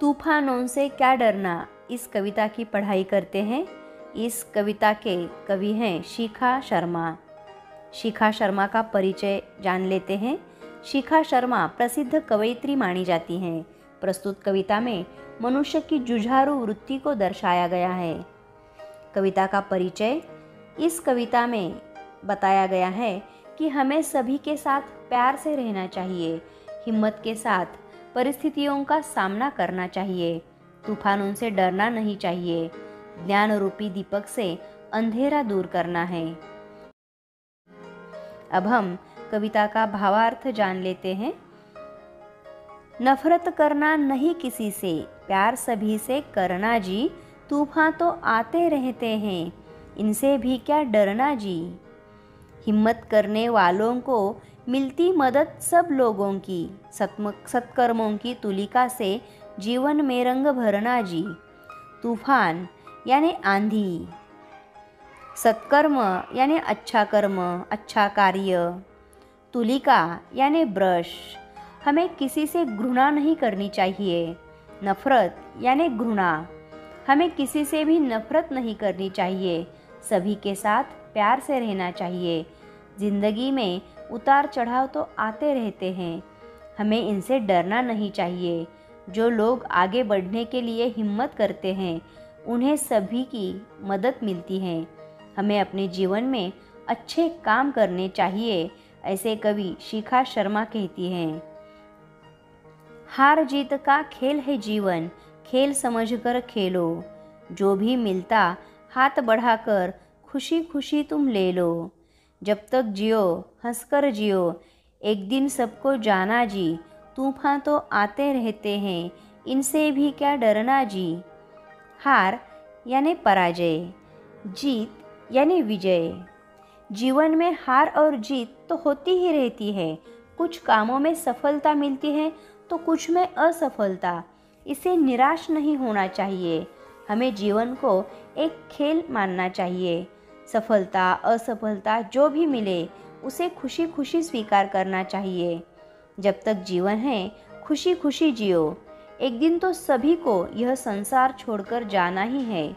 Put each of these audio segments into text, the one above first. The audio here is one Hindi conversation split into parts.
तूफानों से क्या डरना, इस कविता की पढ़ाई करते हैं। इस कविता के कवि हैं शिखा शर्मा। शिखा शर्मा का परिचय जान लेते हैं। शिखा शर्मा प्रसिद्ध कवयित्री मानी जाती हैं। प्रस्तुत कविता में मनुष्य की जुझारू वृत्ति को दर्शाया गया है। कविता का परिचय। इस कविता में बताया गया है कि हमें सभी के साथ प्यार से रहना चाहिए, हिम्मत के साथ परिस्थितियों का सामना करना चाहिए, तूफानों से डरना नहीं चाहिए, ज्ञान रूपी दीपक से अंधेरा दूर करना है। अब हम कविता का भावार्थ जान लेते हैं। नफरत करना नहीं किसी से, प्यार सभी से करना जी, तूफान तो आते रहते हैं, इनसे भी क्या डरना जी। हिम्मत करने वालों को मिलती मदद सब लोगों की, सत्कर्मों की तुलिका से जीवन में रंग भरना जी। तूफान यानी आंधी, सत्कर्म यानी अच्छा कर्म, अच्छा कार्य, तुलिका यानी ब्रश, हमें किसी से घृणा नहीं करनी चाहिए। नफरत यानी घृणा, हमें किसी से भी नफरत नहीं करनी चाहिए, सभी के साथ प्यार से रहना चाहिए। जिंदगी में उतार चढ़ाव तो आते रहते हैं, हमें इनसे डरना नहीं चाहिए। जो लोग आगे बढ़ने के लिए हिम्मत करते हैं, उन्हें सभी की मदद मिलती है। हमें अपने जीवन में अच्छे काम करने चाहिए, ऐसे कवि शिखा शर्मा कहती हैं। हार जीत का खेल है जीवन, खेल समझकर खेलो, जो भी मिलता हाथ बढ़ाकर खुशी खुशी तुम ले लो। जब तक जियो हंसकर जियो, एक दिन सबको जाना जी, तूफान तो आते रहते हैं, इनसे भी क्या डरना जी। हार यानी पराजय, जीत यानी विजय। जीवन में हार और जीत तो होती ही रहती है। कुछ कामों में सफलता मिलती है तो कुछ में असफलता। इसे निराश नहीं होना चाहिए। हमें जीवन को एक खेल मानना चाहिए। सफलता असफलता जो भी मिले उसे खुशी खुशी स्वीकार करना चाहिए। जब तक जीवन है खुशी खुशी जियो, एक दिन तो सभी को यह संसार छोड़कर जाना ही है।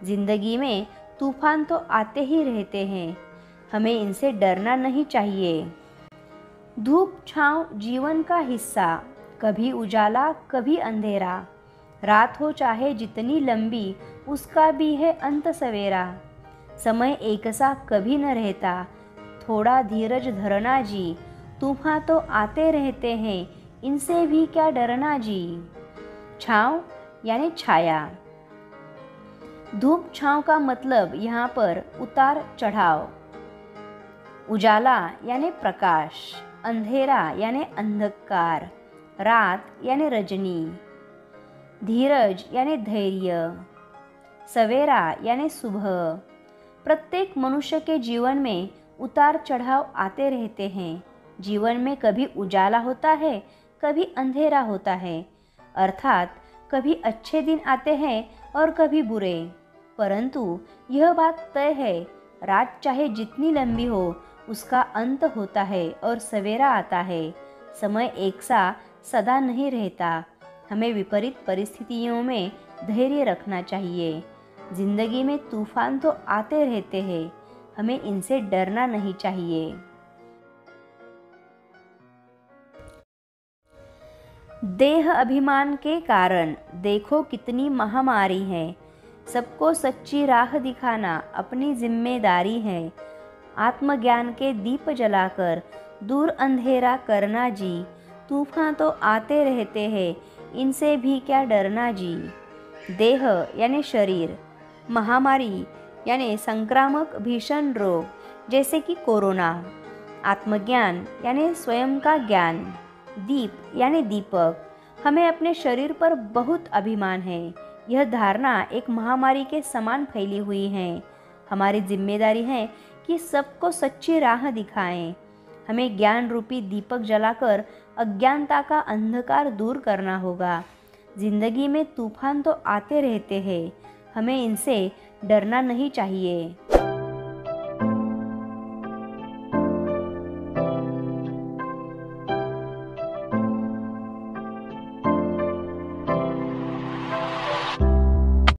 जिंदगी में तूफान तो आते ही रहते हैं, हमें इनसे डरना नहीं चाहिए। धूप छांव जीवन का हिस्सा, कभी उजाला कभी अंधेरा, रात हो चाहे जितनी लंबी, उसका भी है अंत सवेरा। समय एक सा कभी न रहता, थोड़ा धीरज धरना जी, तूफान तो आते रहते हैं, इनसे भी क्या डरना जी। छाँव यानी छाया। धूप छाँव का मतलब यहाँ पर उतार चढ़ाव। उजाला यानी प्रकाश, अंधेरा यानी अंधकार, रात यानी रजनी, धीरज यानी धैर्य, सवेरा यानी सुबह। प्रत्येक मनुष्य के जीवन में उतार चढ़ाव आते रहते हैं। जीवन में कभी उजाला होता है, कभी अंधेरा होता है, अर्थात कभी अच्छे दिन आते हैं और कभी बुरे। परंतु यह बात तय है, रात चाहे जितनी लंबी हो उसका अंत होता है और सवेरा आता है। समय एक सा सदा नहीं रहता, हमें विपरीत परिस्थितियों में धैर्य रखना चाहिए। जिंदगी में तूफान तो आते रहते हैं, हमें इनसे डरना नहीं चाहिए। देह अभिमान के कारण देखो कितनी महामारी है, सबको सच्ची राह दिखाना अपनी जिम्मेदारी है। आत्मज्ञान के दीप जलाकर दूर अंधेरा करना जी, तूफान तो आते रहते हैं, इनसे भी क्या डरना जी। देह यानी शरीर, महामारी यानी संक्रामक भीषण रोग जैसे कि कोरोना। आत्मज्ञान यानी स्वयं का ज्ञान। दीप यानी दीपक, हमें अपने शरीर पर बहुत अभिमान है। यह धारणा एक महामारी के समान फैली हुई है। हमारी जिम्मेदारी है कि सबको सच्ची राह दिखाएं। हमें ज्ञान रूपी दीपक जलाकर अज्ञानता का अंधकार दूर करना होगा। जिंदगी में तूफान तो आते रहते हैं, हमें इनसे डरना नहीं चाहिए।